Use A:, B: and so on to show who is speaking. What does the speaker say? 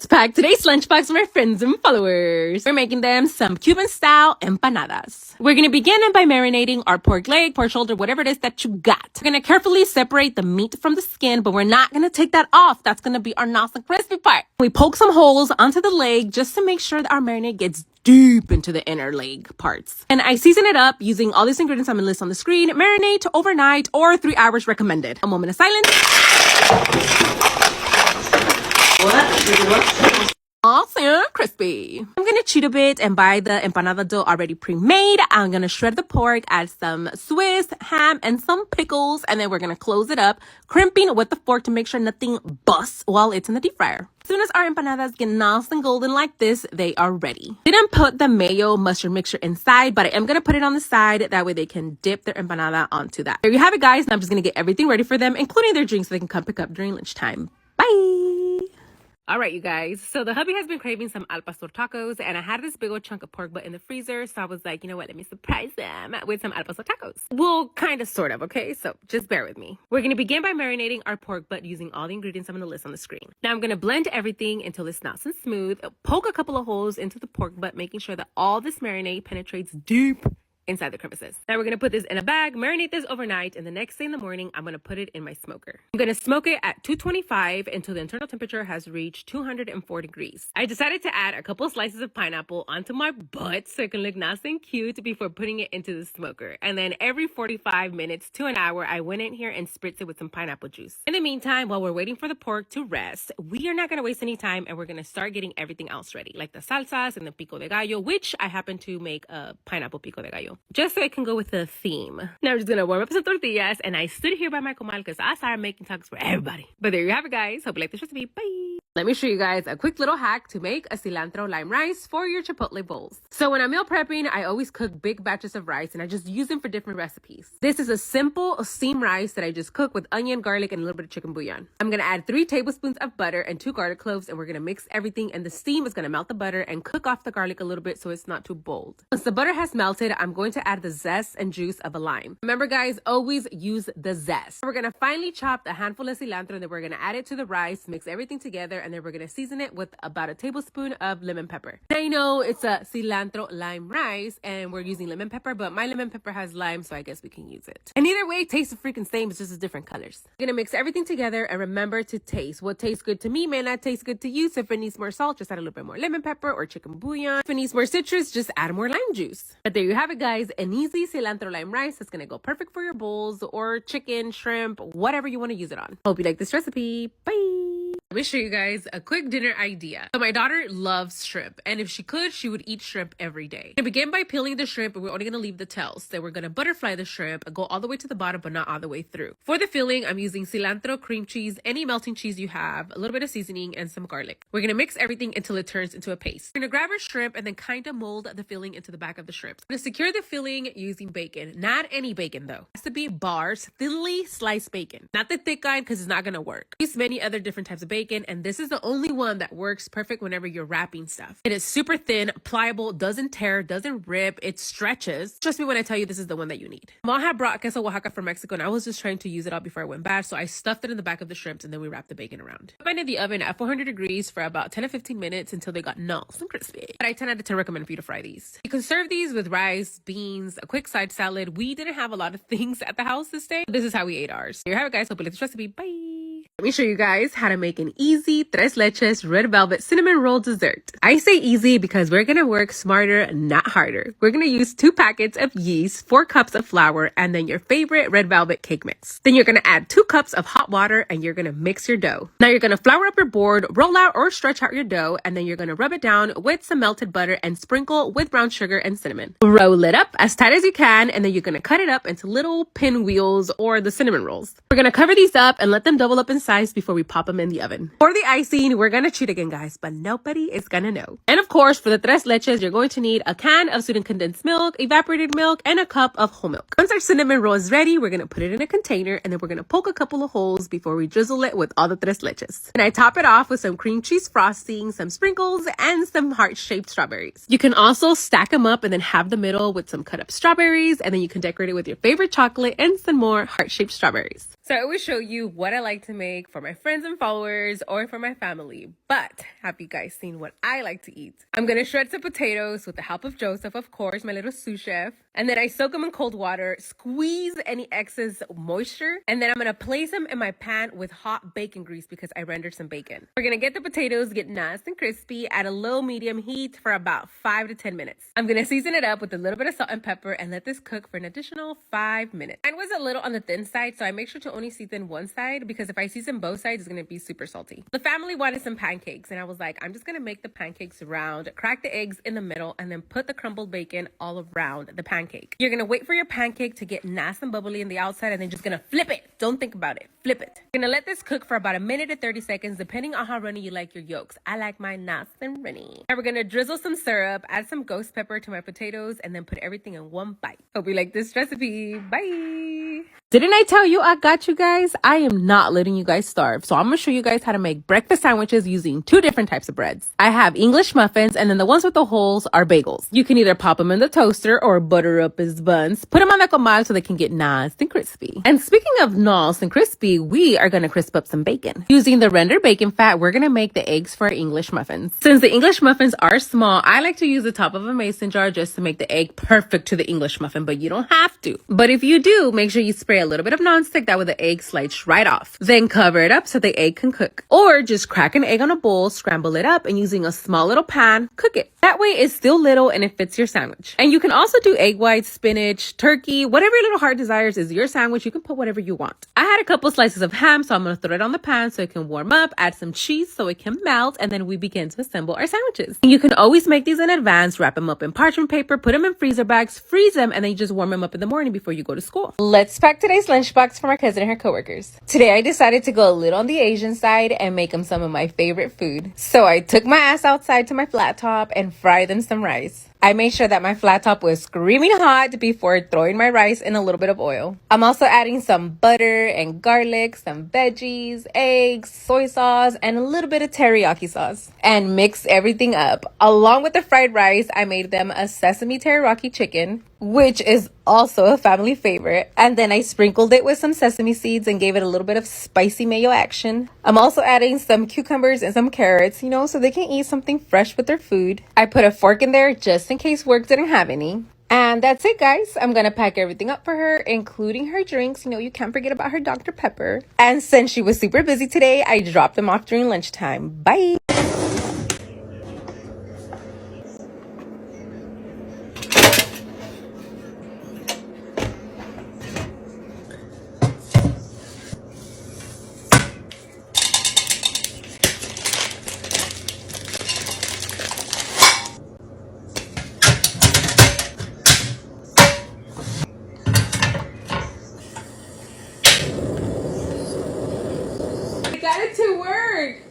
A: Let's pack today's lunchbox for my friends and followers. We're making them some Cuban-style empanadas. We're going to begin by marinating our pork leg, pork shoulder, whatever it is that you got. We're going to carefully separate the meat from the skin, but we're not going to take that off. That's going to be our nice and crispy part. We poke some holes onto the leg just to make sure that our marinade gets deep into the inner leg parts. And I season it up using all these ingredients I'm going to list on the screen. Marinate overnight or 3 hours recommended. A moment of silence. Awesome, crispy. I'm gonna cheat a bit and buy the empanada dough already pre-made. I'm gonna shred the pork, add some Swiss ham and some pickles, and then we're gonna close it up, crimping with the fork to make sure nothing busts while it's in the deep fryer. As soon as our empanadas get nice and golden like this, they are ready. Didn't put the mayo mustard mixture inside, but I am gonna put it on the side. That way they can dip their empanada onto that. There you have it, guys. Now I'm just gonna get everything ready for them, including their drinks so they can come pick up during lunchtime. Bye! All right, you guys. So the hubby has been craving some al pastor tacos, and I had this big old chunk of pork butt in the freezer. So I was like, you know what? Let me surprise them with some al pastor tacos. Well, kind of, sort of, okay? So just bear with me. We're going to begin by marinating our pork butt using all the ingredients I'm going to list on the screen. Now I'm going to blend everything until it's nice and smooth. Poke a couple of holes into the pork butt, making sure that all this marinade penetrates deep inside the crevices. Now we're going to put this in a bag, marinate this overnight, and the next day in the morning, I'm going to put it in my smoker. I'm going to smoke it at 225 until the internal temperature has reached 204 degrees. I decided to add a couple of slices of pineapple onto my butt so it can look nice and cute before putting it into the smoker. And then every 45 minutes to an hour, I went in here and spritzed it with some pineapple juice. In the meantime, while we're waiting for the pork to rest, we are not going to waste any time, and we're going to start getting everything else ready, like the salsas and the pico de gallo, which I happen to make a pineapple pico de gallo, just so it can go with the theme. Now I'm just gonna warm up some tortillas, and I stood here by my comal because I started making tacos for everybody. But there you have it, guys. Hope you like this recipe. Bye! Let me show you guys a quick little hack to make a cilantro lime rice for your chipotle bowls. So when I'm meal prepping, I always cook big batches of rice, and I just use them for different recipes. This is a simple steamed rice that I just cook with onion, garlic, and a little bit of chicken bouillon. I'm gonna add 3 tablespoons of butter and 2 garlic cloves, and we're gonna mix everything, and the steam is gonna melt the butter and cook off the garlic a little bit so it's not too bold. Once the butter has melted, I'm going to add the zest and juice of a lime. Remember, guys, always use the zest. We're gonna finely chop a handful of cilantro, and then we're gonna add it to the rice, mix everything together, and then we're gonna season it with about a tablespoon of lemon pepper. I know it's a cilantro lime rice and we're using lemon pepper, but my lemon pepper has lime, so I guess we can use it. And either way, it tastes the freaking same. It's just different colors. We're gonna mix everything together, and remember to taste. What tastes good to me may not taste good to you, so if it needs more salt, just add a little bit more lemon pepper or chicken bouillon. If it needs more citrus, just add more lime juice. But there you have it, guys. An easy cilantro lime rice that's gonna go perfect for your bowls or chicken, shrimp, whatever you want to use it on. Hope you like this recipe. Bye! Let me show you guys a quick dinner idea. So my daughter loves shrimp, and if she could, she would eat shrimp every day. To begin by peeling the shrimp, and we're only gonna leave the tails. Then we're gonna butterfly the shrimp and go all the way to the bottom, but not all the way through. For the filling, I'm using cilantro, cream cheese, any melting cheese you have, a little bit of seasoning, and some garlic. We're gonna mix everything until it turns into a paste. We're gonna grab our shrimp and then kind of mold the filling into the back of the shrimp. I'm gonna secure the filling using bacon. Not any bacon though. It has to be bars, thinly sliced bacon. Not the thick kind, because it's not gonna work. Use many other different types of bacon, and this is the only one that works perfect whenever you're wrapping stuff. It is super thin, pliable, doesn't tear, doesn't rip, it stretches. Trust me when I tell you this is the one that you need. Mom had brought queso Oaxaca from Mexico, and I was just trying to use it all before it went bad, so I stuffed it in the back of the shrimps, and then we wrapped the bacon around. Put mine in the oven at 400 degrees for about 10 to 15 minutes until they got nice and crispy. But I 10 out of 10 recommend for you to fry these. You can serve these with rice, beans, a quick side salad. We didn't have a lot of things at the house this day. This is how we ate ours. Here you have it, guys. Hope you like this recipe. Bye! Let me show you guys how to make an easy tres leches red velvet cinnamon roll dessert. I say easy because we're gonna work smarter, not harder. We're gonna use 2 packets of yeast, 4 cups of flour, and then your favorite red velvet cake mix. Then you're gonna add 2 cups of hot water, and you're gonna mix your dough. Now you're gonna flour up your board, roll out or stretch out your dough, and then you're gonna rub it down with some melted butter and sprinkle with brown sugar and cinnamon. Roll it up as tight as you can, and then you're gonna cut it up into little pinwheels or the cinnamon rolls. We're gonna cover these up and let them double up in size before we pop them in the oven. For the icing, we're gonna cheat again, guys, but nobody is gonna know. And of course, for the tres leches, you're going to need a can of sweetened condensed milk, evaporated milk, and a cup of whole milk. Once our cinnamon roll is ready, we're gonna put it in a container, and then we're gonna poke a couple of holes before we drizzle it with all the tres leches. And I top it off with some cream cheese frosting, some sprinkles, and some heart-shaped strawberries. You can also stack them up and then have the middle with some cut up strawberries, and then you can decorate it with your favorite chocolate and some more heart-shaped strawberries. So I always show you what I like to make for my friends and followers or for my family. But have you guys seen what I like to eat? I'm gonna shred some potatoes with the help of Joseph, of course, my little sous chef. And then I soak them in cold water, squeeze any excess moisture, and then I'm gonna place them in my pan with hot bacon grease because I rendered some bacon. We're gonna get the potatoes get nice and crispy at a low medium heat for about 5 to 10 minutes. I'm gonna season it up with a little bit of salt and pepper and let this cook for an additional 5 minutes. Mine was a little on the thin side, so I make sure to only season one side because if I season both sides, it's gonna be super salty. The family wanted some pancakes, and I was like, I'm just gonna make the pancakes round, crack the eggs in the middle, and then put the crumbled bacon all around the pancake. You're gonna wait for your pancake to get nice and bubbly in the outside, and then just gonna flip it. Don't think about it. Flip it. You're gonna let this cook for about a minute to 30 seconds, depending on how runny you like your yolks. I like mine nice and runny. Now we're gonna drizzle some syrup, add some ghost pepper to my potatoes, and then put everything in one bite. Hope you like this recipe. Bye. Didn't I tell you I got you guys? I am not letting you guys starve. So I'm going to show you guys how to make breakfast sandwiches using 2 different types of breads. I have English muffins, and then the ones with the holes are bagels. You can either pop them in the toaster or butter up as buns. Put them on the comal so they can get nice and crispy. And speaking of nice and crispy, we are going to crisp up some bacon. Using the rendered bacon fat, we're going to make the eggs for our English muffins. Since the English muffins are small, I like to use the top of a mason jar just to make the egg perfect to the English muffin, but you don't have to. But if you do, make sure you spray a little bit of nonstick, that way the egg slides right off. Then cover it up so the egg can cook. Or just crack an egg on a bowl, scramble it up, and using a small little pan, cook it. That way it's still little and it fits your sandwich. And you can also do egg whites, spinach, turkey, whatever your little heart desires is your sandwich. You can put whatever you want. I had a couple slices of ham, so I'm going to throw it on the pan so it can warm up, add some cheese so it can melt, and then we begin to assemble our sandwiches. And you can always make these in advance, wrap them up in parchment paper, put them in freezer bags, freeze them, and then you just warm them up in the morning before you go to school. Let's pack today's lunchbox for my cousin and her coworkers. Today I decided to go a little on the Asian side and make them some of my favorite food. So I took my ass outside to my flat top and fried them some rice. I made sure that my flat top was screaming hot before throwing my rice in a little bit of oil. I'm also adding some butter and garlic, some veggies, eggs, soy sauce, and a little bit of teriyaki sauce. And mix everything up. Along with the fried rice, I made them a sesame teriyaki chicken, which is also a family favorite. And then I sprinkled it with some sesame seeds and gave it a little bit of spicy mayo action. I'm also adding some cucumbers and some carrots, so they can eat something fresh with their food. I put a fork in there just in case work didn't have any. And that's it, guys. I'm gonna pack everything up for her, including her drinks. You can't forget about her Dr. Pepper. And since she was super busy today, I dropped them off during lunchtime. Bye. I got it to work.